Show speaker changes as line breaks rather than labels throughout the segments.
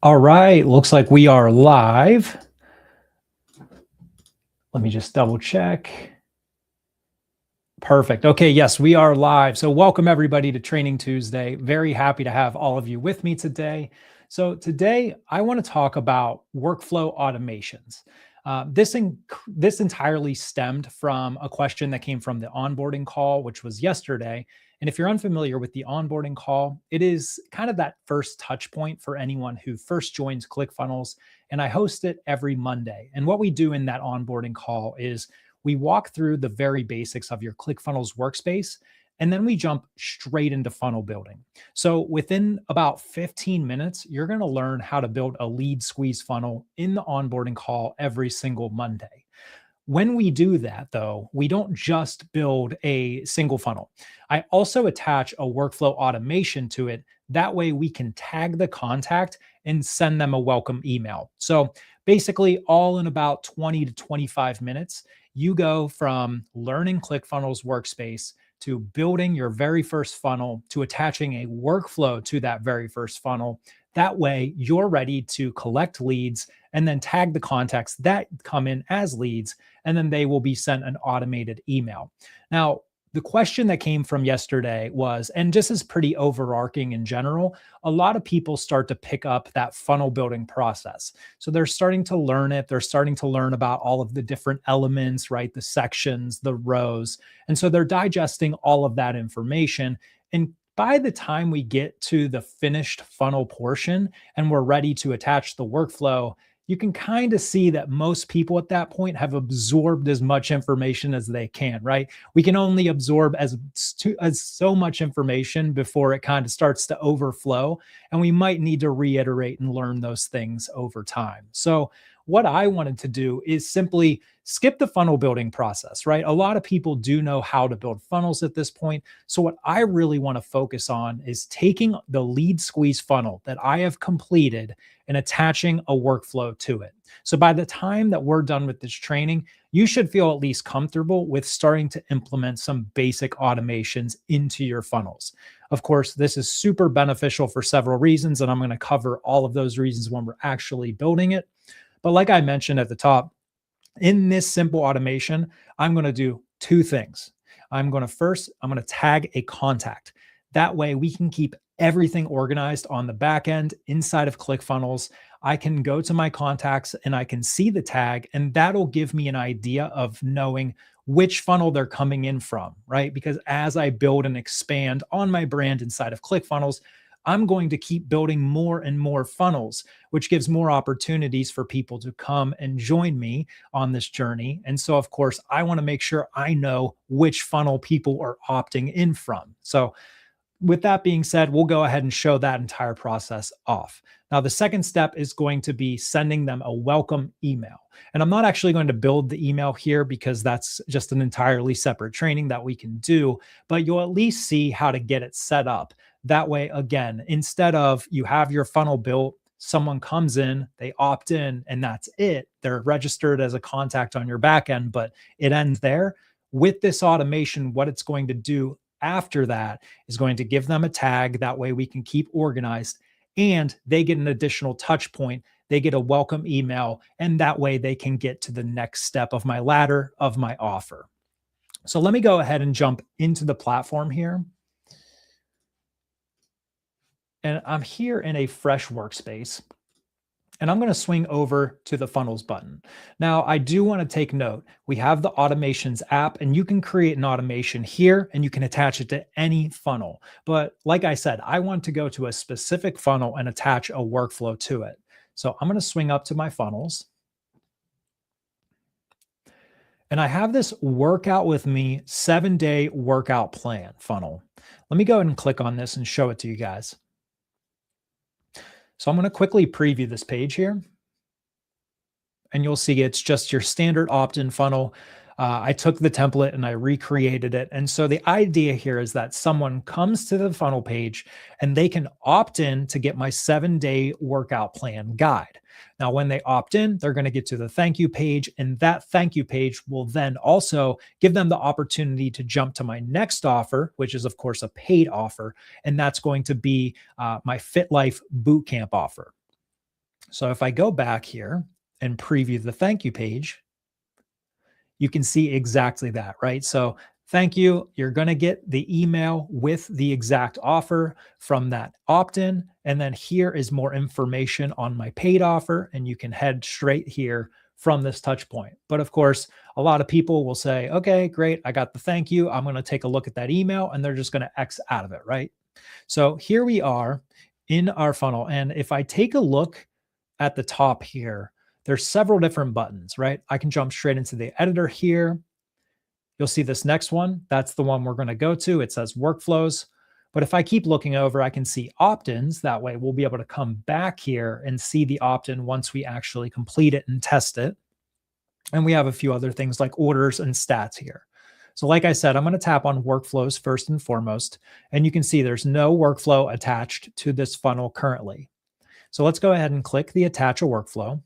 All right, looks like we are live. Let me just double check. Perfect. Okay, yes, we are live. So welcome everybody to Training Tuesday. Very happy to have all of you with me today. So today I want to talk about workflow automations. This entirely stemmed from a question that came from the onboarding call, which was yesterday. And if you're unfamiliar with the onboarding call, it is kind of that first touch point for anyone who first joins ClickFunnels. And I host it every Monday. And what we do in that onboarding call is we walk through the very basics of your ClickFunnels workspace, and then we jump straight into funnel building. So within about 15 minutes, you're going to learn how to build a lead squeeze funnel in the onboarding call every single Monday. When we do that, though, we don't just build a single funnel. I also attach a workflow automation to it. That way, we can tag the contact and send them a welcome email. So basically, all in about 20 to 25 minutes, you go from learning ClickFunnels workspace to building your very first funnel to attaching a workflow to that very first funnel. That way, you're ready to collect leads and then tag the contacts that come in as leads, and then they will be sent an automated email. Now, the question that came from yesterday was, and just is pretty overarching in general, a lot of people start to pick up that funnel building process. So they're starting to learn it. They're starting to learn about all of the different elements, right? The sections, the rows. And so they're digesting all of that information. And by the time we get to the finished funnel portion and we're ready to attach the workflow, you can kind of see that most people at that point have absorbed as much information as they can, right? We can only absorb as so much information before it kind of starts to overflow, and we might need to reiterate and learn those things over time. So what I wanted to do is simply skip the funnel building process, right? A lot of people do know how to build funnels at this point. So what I really want to focus on is taking the lead squeeze funnel that I have completed and attaching a workflow to it. So by the time that we're done with this training, you should feel at least comfortable with starting to implement some basic automations into your funnels. Of course, this is super beneficial for several reasons, and I'm going to cover all of those reasons when we're actually building it. But like I mentioned at the top, in this simple automation, I'm going to do two things. I'm going to tag a contact. That way we can keep everything organized on the back end inside of ClickFunnels. I can go to my contacts and I can see the tag, and that'll give me an idea of knowing which funnel they're coming in from, right? Because as I build and expand on my brand inside of ClickFunnels, I'm going to keep building more and more funnels, which gives more opportunities for people to come and join me on this journey. And so, of course, I want to make sure I know which funnel people are opting in from. So with that being said, we'll go ahead and show that entire process off. Now, the second step is going to be sending them a welcome email. And I'm not actually going to build the email here because that's just an entirely separate training that we can do, but you'll at least see how to get it set up. That way, again, instead of you have your funnel built, someone comes in, they opt in, and that's it. They're registered as a contact on your back end, but it ends there. With this automation, what it's going to do after that is going to give them a tag. That way we can keep organized, and they get an additional touch point. They get a welcome email, and that way they can get to the next step of my ladder of my offer. So let me go ahead and jump into the platform here. And I'm here in a fresh workspace. And I'm going to swing over to the funnels button. Now, I do want to take note. We have the automations app, and you can create an automation here and you can attach it to any funnel. But like I said, I want to go to a specific funnel and attach a workflow to it. So I'm going to swing up to my funnels. And I have this workout with me 7-day workout plan funnel. Let me go ahead and click on this and show it to you guys. So I'm going to quickly preview this page here. And you'll see it's just your standard opt-in funnel. I took the template and I recreated it. And so the idea here is that someone comes to the funnel page and they can opt in to get my 7-day workout plan guide. Now, when they opt in, they're going to get to the thank you page, and that thank you page will then also give them the opportunity to jump to my next offer, which is, of course, a paid offer. And that's going to be my Fit Life Bootcamp offer. So if I go back here and preview the thank you page, you can see exactly that, right? So thank you. You're going to get the email with the exact offer from that opt-in. And then here is more information on my paid offer. And you can head straight here from this touch point. But of course, a lot of people will say, okay, great. I got the thank you. I'm going to take a look at that email and they're just going to X out of it, right? So here we are in our funnel. And if I take a look at the top here, there's several different buttons, right? I can jump straight into the editor here. You'll see this next one. That's the one we're going to go to. It says workflows. But if I keep looking over, I can see opt-ins. That way we'll be able to come back here and see the opt-in once we actually complete it and test it. And we have a few other things like orders and stats here. So like I said, I'm going to tap on workflows first and foremost. And you can see there's no workflow attached to this funnel currently. So let's go ahead and click the attach a workflow.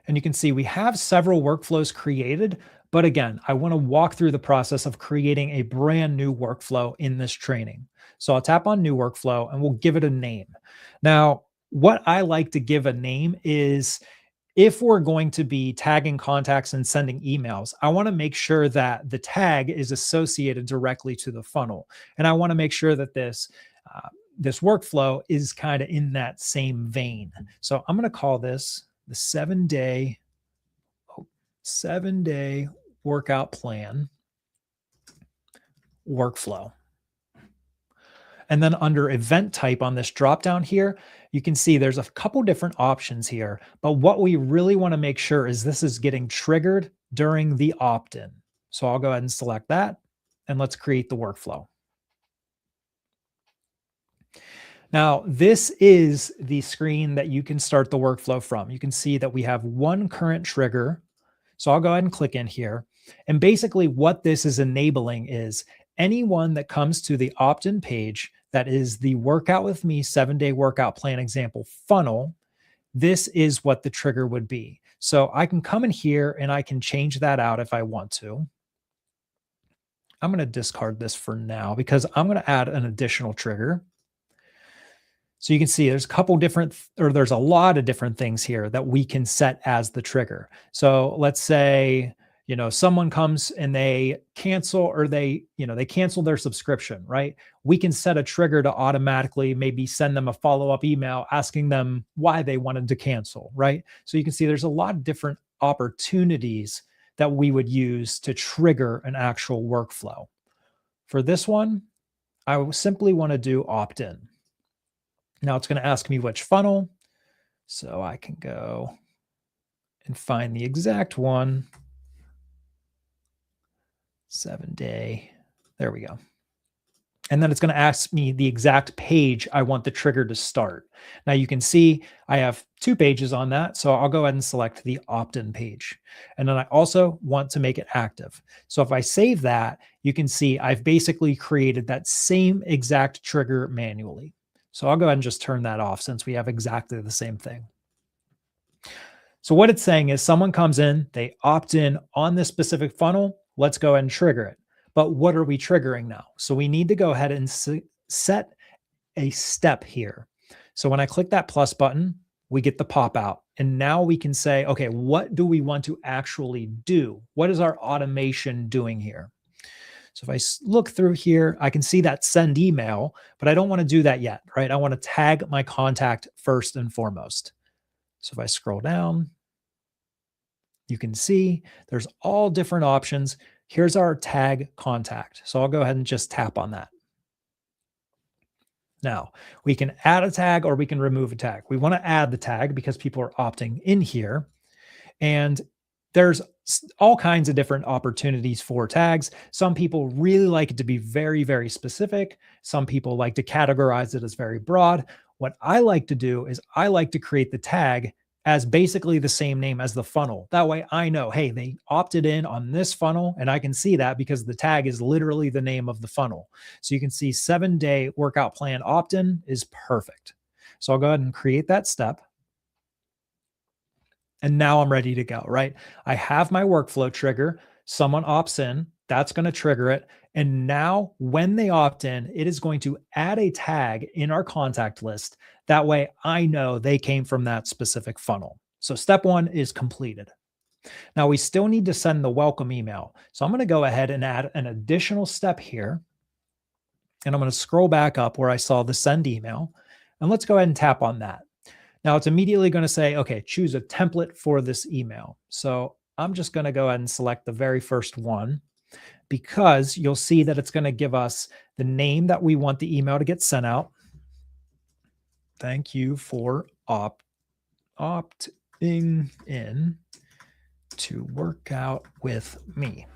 And you can see we have several workflows created. But again, I want to walk through the process of creating a brand new workflow in this training. So I'll tap on new workflow and we'll give it a name. Now, what I like to give a name is if we're going to be tagging contacts and sending emails, I want to make sure that the tag is associated directly to the funnel. And I want to make sure that this workflow is kind of in that same vein. So I'm going to call this the 7-day workout plan workflow. And then under event type on this drop down here, you can see there's a couple different options here. But what we really want to make sure is this is getting triggered during the opt-in. So I'll go ahead and select that and let's create the workflow. Now, this is the screen that you can start the workflow from. You can see that we have one current trigger. So I'll go ahead and click in here. And basically what this is enabling is anyone that comes to the opt-in page that is the Workout With Me 7-day workout plan example funnel, this is what the trigger would be. So I can come in here and I can change that out if I want to. I'm going to discard this for now because I'm going to add an additional trigger. So you can see there's there's a lot of different things here that we can set as the trigger. So let's say, someone comes and they cancel or they cancel their subscription, right? We can set a trigger to automatically maybe send them a follow-up email asking them why they wanted to cancel, right? So you can see there's a lot of different opportunities that we would use to trigger an actual workflow. For this one, I simply want to do opt-in. Now it's going to ask me which funnel. So I can go and find the exact one. 7-day. There we go. And then it's going to ask me the exact page I want the trigger to start. Now you can see I have 2 pages on that. So I'll go ahead and select the opt-in page. And then I also want to make it active. So if I save that, you can see I've basically created that same exact trigger manually. So I'll go ahead and just turn that off since we have exactly the same thing. So what it's saying is someone comes in, they opt in on this specific funnel. Let's go ahead and trigger it. But what are we triggering now? So we need to go ahead and set a step here. So when I click that plus button, we get the pop out. And now we can say, okay, what do we want to actually do? What is our automation doing here? So if I look through here, I can see that send email, but I don't want to do that yet, right? I want to tag my contact first and foremost. So if I scroll down, you can see there's all different options. Here's our tag contact. So I'll go ahead and just tap on that. Now we can add a tag or we can remove a tag. We want to add the tag because people are opting in here. And there's all kinds of different opportunities for tags. Some people really like it to be very, very specific. Some people like to categorize it as very broad. What I like to do is I like to create the tag as basically the same name as the funnel. That way I know, hey, they opted in on this funnel and I can see that because the tag is literally the name of the funnel. So you can see 7-day workout plan opt-in is perfect. So I'll go ahead and create that step. And now I'm ready to go, right? I have my workflow trigger. Someone opts in. That's going to trigger it. And now when they opt in, it is going to add a tag in our contact list. That way I know they came from that specific funnel. So step one is completed. Now we still need to send the welcome email. So I'm going to go ahead and add an additional step here. And I'm going to scroll back up where I saw the send email. And let's go ahead and tap on that. Now it's immediately going to say, okay, choose a template for this email. So I'm just going to go ahead and select the very first one, because you'll see that it's going to give us the name that we want the email to get sent out. Thank you for opting in to work out with me.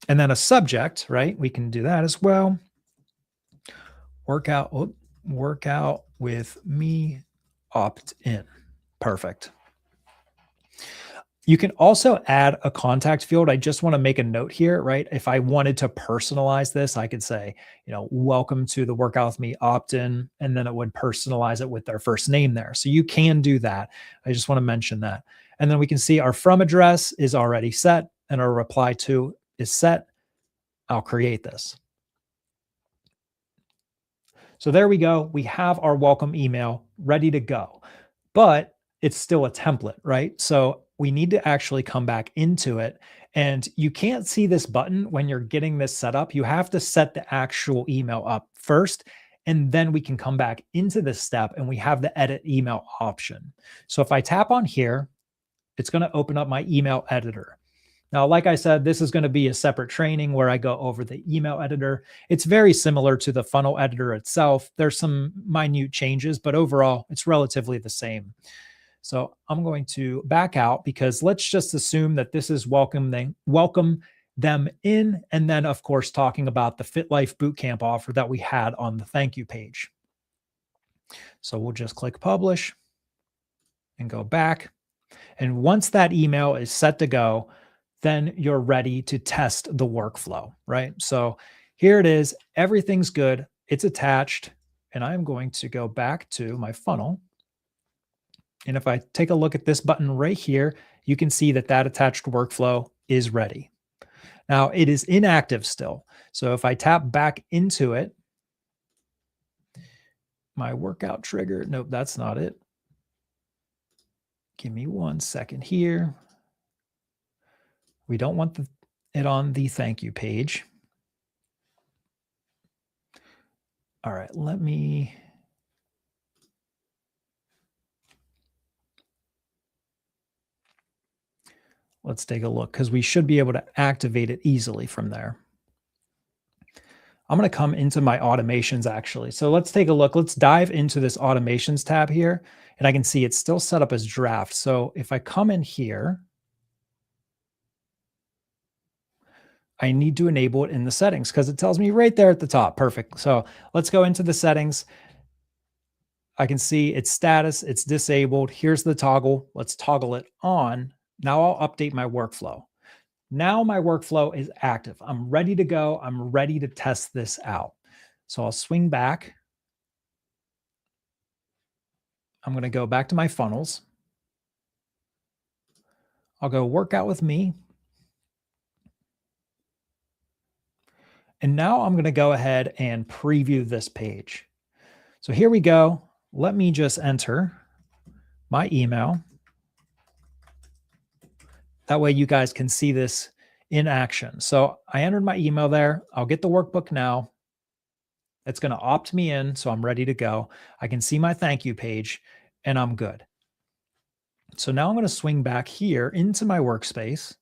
And then a subject, right? We can do that as well. Work out with me, opt in. Perfect. You can also add a contact field. I just want to make a note here, right? If I wanted to personalize this, I could say, welcome to the Workout with Me opt-in, and then it would personalize it with their first name there. So you can do that. I just want to mention that. And then we can see our from address is already set and our reply to is set. I'll create this. So there we go. We have our welcome email ready to go, but it's still a template, right? So we need to actually come back into it. And you can't see this button when you're getting this set up. You have to set the actual email up first, and then we can come back into this step and we have the edit email option. So if I tap on here, it's going to open up my email editor. Now, like I said, this is going to be a separate training where I go over the email editor. It's very similar to the funnel editor itself. There's some minute changes, but overall, it's relatively the same. So I'm going to back out, because let's just assume that this is welcome them in. And then, of course, talking about the Fit Life Bootcamp offer that we had on the thank you page. So we'll just click publish and go back. And once that email is set to go, then you're ready to test the workflow, right? So here it is. Everything's good. It's attached. And I'm going to go back to my funnel. And if I take a look at this button right here, you can see that that attached workflow is ready. Now it is inactive still. So if I tap back into it, my workout trigger, nope, that's not it. Give me 1 second here. We don't want it on the thank you page. All right, let's take a look, because we should be able to activate it easily from there. I'm going to come into my automations actually. So let's take a look. Let's dive into this automations tab here, and I can see it's still set up as draft. So if I come in here, I need to enable it in the settings, because it tells me right there at the top. Perfect. So let's go into the settings. I can see its status. It's disabled. Here's the toggle. Let's toggle it on. Now I'll update my workflow. Now my workflow is active. I'm ready to go. I'm ready to test this out. So I'll swing back. I'm going to go back to my funnels. I'll go workout with me. And now I'm going to go ahead and preview this page. So here we go. Let me just enter my email. That way you guys can see this in action. So I entered my email there. I'll get the workbook now. It's going to opt me in, so I'm ready to go. I can see my thank you page, and I'm good. So now I'm going to swing back here into my workspace.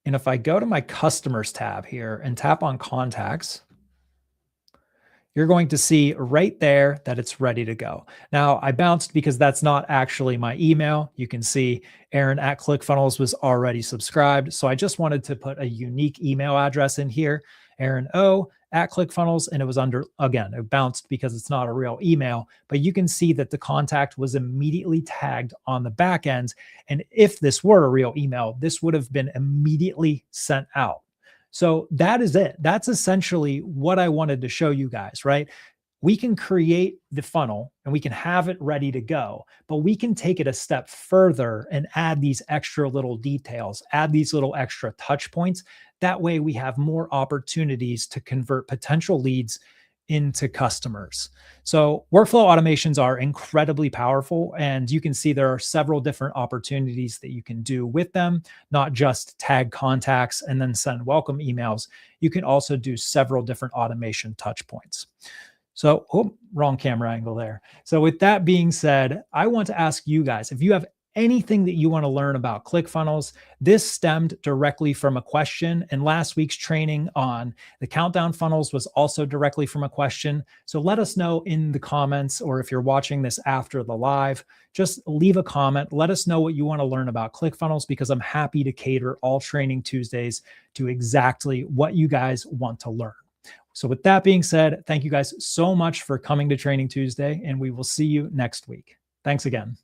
And if I go to my customers tab here and tap on contacts, you're going to see right there that it's ready to go. Now I bounced because that's not actually my email. You can see Aaron at ClickFunnels was already subscribed. So I just wanted to put a unique email address in here, Aaron O at ClickFunnels, and it was under, again, it bounced because it's not a real email, but you can see that the contact was immediately tagged on the back end. And if this were a real email, this would have been immediately sent out. So that is it. That's essentially what I wanted to show you guys, right? we can create the funnel and we can have it ready to go, but we can take it a step further and add these extra little details, add these little extra touch points. That way we have more opportunities to convert potential leads into customers. So workflow automations are incredibly powerful, and you can see there are several different opportunities that you can do with them, not just tag contacts and then send welcome emails. You can also do several different automation touch points. So, oh, wrong camera angle there. So with that being said, I want to ask you guys, if you have anything that you want to learn about ClickFunnels, this stemmed directly from a question. And last week's training on the countdown funnels was also directly from a question. So let us know in the comments, or if you're watching this after the live, just leave a comment. Let us know what you want to learn about ClickFunnels, because I'm happy to cater all Training Tuesdays to exactly what you guys want to learn. So with that being said, thank you guys so much for coming to Training Tuesday, and we will see you next week. Thanks again.